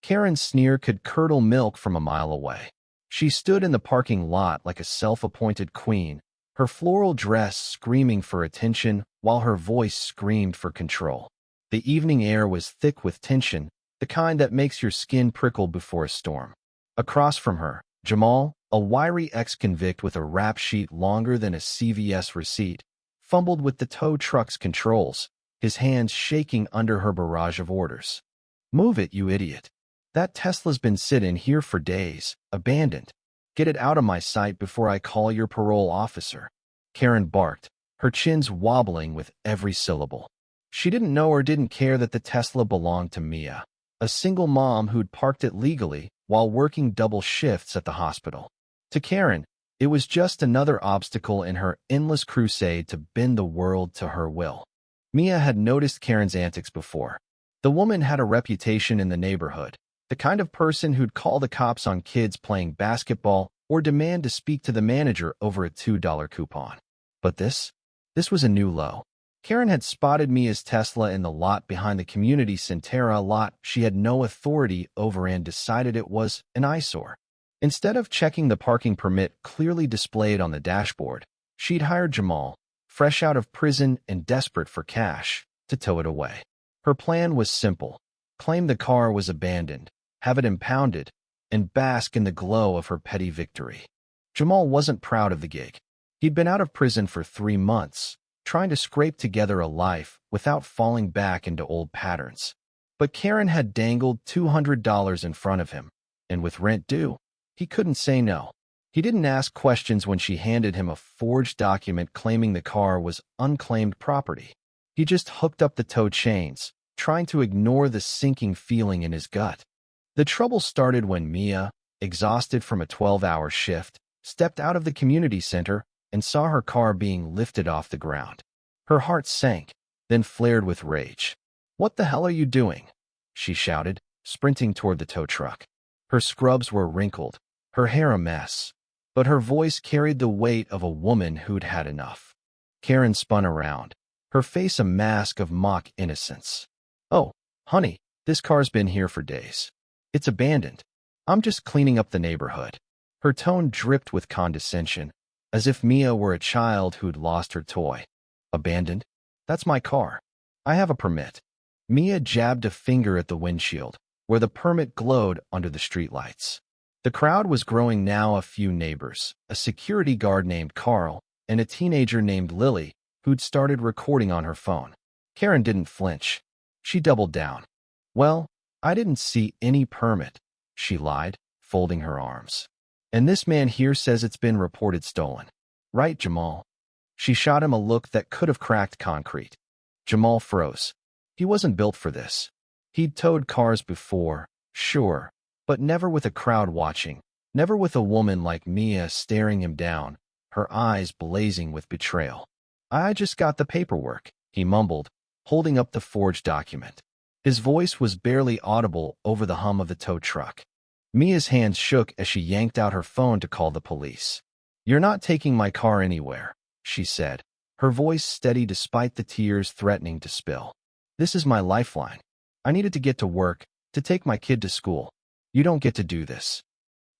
Karen's sneer could curdle milk from a mile away. She stood in the parking lot like a self-appointed queen, her floral dress screaming for attention while her voice screamed for control. The evening air was thick with tension, the kind that makes your skin prickle before a storm. Across from her, Jamal, a wiry ex-convict with a rap sheet longer than a CVS receipt, fumbled with the tow truck's controls, his hands shaking under her barrage of orders. "Move it, you idiot. That Tesla's been sitting here for days, abandoned. Get it out of my sight before I call your parole officer," Karen barked, her chins wobbling with every syllable. She didn't know or didn't care that the Tesla belonged to Mia, a single mom who'd parked it legally while working double shifts at the hospital. To Karen, it was just another obstacle in her endless crusade to bend the world to her will. Mia had noticed Karen's antics before. The woman had a reputation in the neighborhood, the kind of person who'd call the cops on kids playing basketball or demand to speak to the manager over a $2 coupon. But this was a new low. Karen had spotted Mia's Tesla in the lot behind the community Centera lot she had no authority over and decided it was an eyesore. Instead of checking the parking permit clearly displayed on the dashboard, she'd hired Jamal, fresh out of prison and desperate for cash, to tow it away. Her plan was simple: claim the car was abandoned, have it impounded, and bask in the glow of her petty victory. Jamal wasn't proud of the gig. He'd been out of prison for 3 months, trying to scrape together a life without falling back into old patterns. But Karen had dangled $200 in front of him, and with rent due, he couldn't say no. He didn't ask questions when she handed him a forged document claiming the car was unclaimed property. He just hooked up the tow chains, trying to ignore the sinking feeling in his gut. The trouble started when Mia, exhausted from a 12-hour shift, stepped out of the community center and saw her car being lifted off the ground. Her heart sank, then flared with rage. "What the hell are you doing?" she shouted, sprinting toward the tow truck. Her scrubs were wrinkled, her hair a mess, but her voice carried the weight of a woman who'd had enough. Karen spun around, her face a mask of mock innocence. "Oh, honey, this car's been here for days. It's abandoned. I'm just cleaning up the neighborhood." Her tone dripped with condescension, as if Mia were a child who'd lost her toy. "Abandoned? That's my car. I have a permit." Mia jabbed a finger at the windshield, where the permit glowed under the streetlights. The crowd was growing now: a few neighbors, a security guard named Carl, and a teenager named Lily, who'd started recording on her phone. Karen didn't flinch. She doubled down. "Well, I didn't see any permit," she lied, folding her arms. "And this man here says it's been reported stolen. Right, Jamal?" She shot him a look that could have cracked concrete. Jamal froze. He wasn't built for this. He'd towed cars before, sure, but never with a crowd watching, never with a woman like Mia staring him down, her eyes blazing with betrayal. "I just got the paperwork," he mumbled, holding up the forged document. His voice was barely audible over the hum of the tow truck. Mia's hands shook as she yanked out her phone to call the police. "You're not taking my car anywhere," she said, her voice steady despite the tears threatening to spill. "This is my lifeline. I needed to get to work, to take my kid to school. You don't get to do this."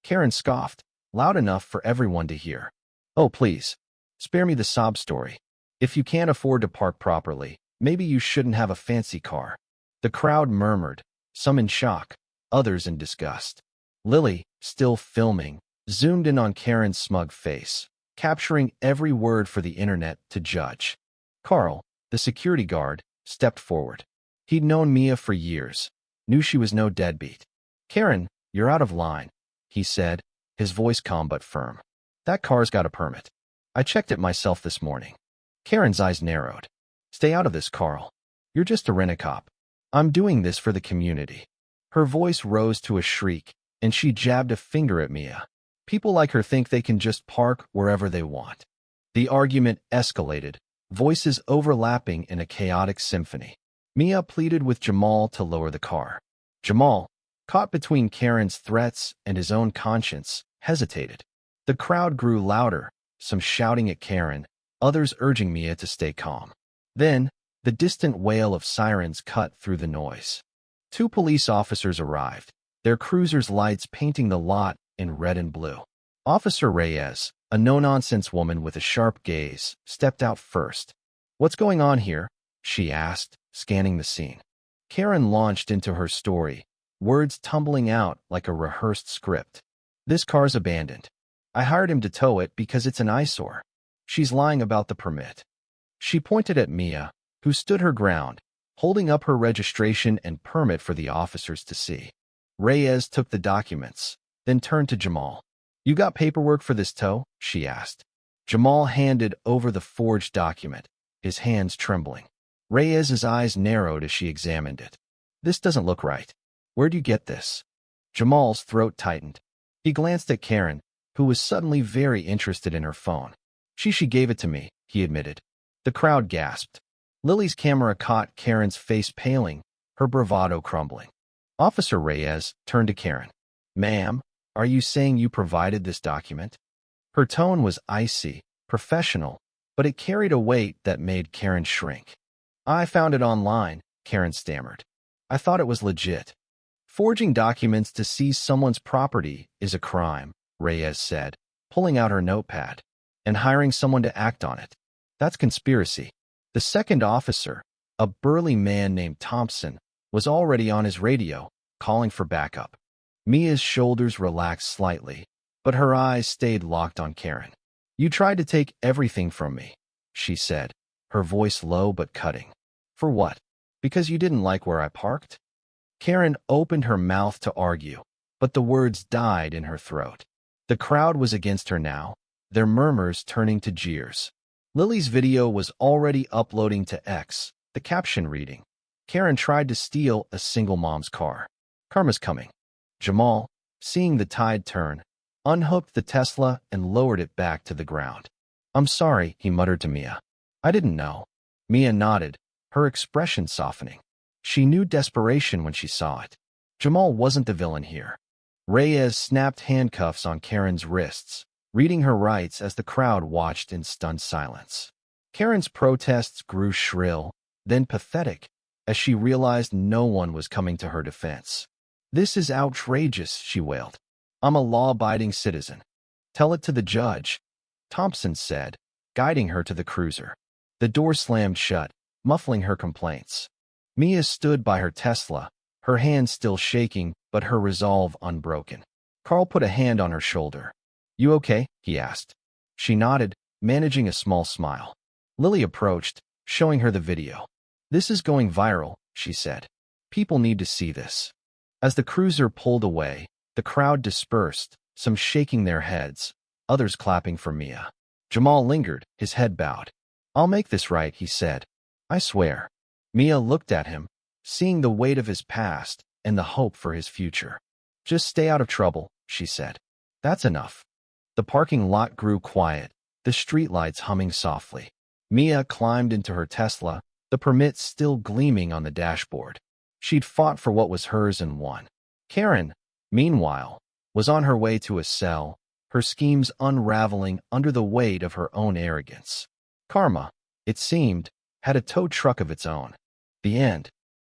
Karen scoffed, loud enough for everyone to hear. "Oh, please, spare me the sob story. If you can't afford to park properly, maybe you shouldn't have a fancy car." The crowd murmured, some in shock, others in disgust. Lily, still filming, zoomed in on Karen's smug face, capturing every word for the internet to judge. Carl, the security guard, stepped forward. He'd known Mia for years, knew she was no deadbeat. "Karen, you're out of line," he said, his voice calm but firm. "That car's got a permit. I checked it myself this morning." Karen's eyes narrowed. "Stay out of this, Carl. You're just a rent-a-cop. I'm doing this for the community." Her voice rose to a shriek, and she jabbed a finger at Mia. People like her think they can just park wherever they want. The argument escalated, voices overlapping in a chaotic symphony. Mia pleaded with Jamal to lower the car. Jamal, caught between Karen's threats and his own conscience, hesitated. The crowd grew louder, some shouting at Karen, others urging Mia to stay calm. Then, the distant wail of sirens cut through the noise. 2 police officers arrived, their cruiser's lights painting the lot in red and blue. Officer Reyes, a no-nonsense woman with a sharp gaze, stepped out first. "What's going on here?" she asked, scanning the scene. Karen launched into her story, words tumbling out like a rehearsed script. "This car's abandoned. I hired him to tow it because it's an eyesore. She's lying about the permit." She pointed at Mia, who stood her ground, holding up her registration and permit for the officers to see. Reyes took the documents, then turned to Jamal. "You got paperwork for this tow?" she asked. Jamal handed over the forged document, his hands trembling. Reyes's eyes narrowed as she examined it. "This doesn't look right. Where'd you get this?" Jamal's throat tightened. He glanced at Karen, who was suddenly very interested in her phone. She gave it to me," he admitted. The crowd gasped. Lily's camera caught Karen's face paling, her bravado crumbling. Officer Reyes turned to Karen. "Ma'am, are you saying you provided this document?" Her tone was icy, professional, but it carried a weight that made Karen shrink. "I found it online," Karen stammered. "I thought it was legit." "Forging documents to seize someone's property is a crime," Reyes said, pulling out her notepad. "And hiring someone to act on it. That's conspiracy." The second officer, a burly man named Thompson, was already on his radio, calling for backup. Mia's shoulders relaxed slightly, but her eyes stayed locked on Karen. "You tried to take everything from me," she said, her voice low but cutting. "For what? Because you didn't like where I parked?" Karen opened her mouth to argue, but the words died in her throat. The crowd was against her now, their murmurs turning to jeers. Lily's video was already uploading to X, the caption reading, "Karen tried to steal a single mom's car. Karma's coming." Jamal, seeing the tide turn, unhooked the Tesla and lowered it back to the ground. "I'm sorry," he muttered to Mia. "I didn't know." Mia nodded, her expression softening. She knew desperation when she saw it. Jamal wasn't the villain here. Reyes snapped handcuffs on Karen's wrists, reading her rights as the crowd watched in stunned silence. Karen's protests grew shrill, then pathetic, as she realized no one was coming to her defense. "This is outrageous," she wailed. "I'm a law-abiding citizen." "Tell it to the judge," Thompson said, guiding her to the cruiser. The door slammed shut, muffling her complaints. Mia stood by her Tesla, her hands still shaking but her resolve unbroken. Carl put a hand on her shoulder. "You okay?" he asked. She nodded, managing a small smile. Lily approached, showing her the video. "This is going viral," she said. "People need to see this." As the cruiser pulled away, the crowd dispersed, some shaking their heads, others clapping for Mia. Jamal lingered, his head bowed. "I'll make this right," he said. "I swear." Mia looked at him, seeing the weight of his past and the hope for his future. "Just stay out of trouble," she said. "That's enough." The parking lot grew quiet, the streetlights humming softly. Mia climbed into her Tesla, the permit still gleaming on the dashboard. She'd fought for what was hers and won. Karen, meanwhile, was on her way to a cell, her schemes unraveling under the weight of her own arrogance. Karma, it seemed, had a tow truck of its own. The end.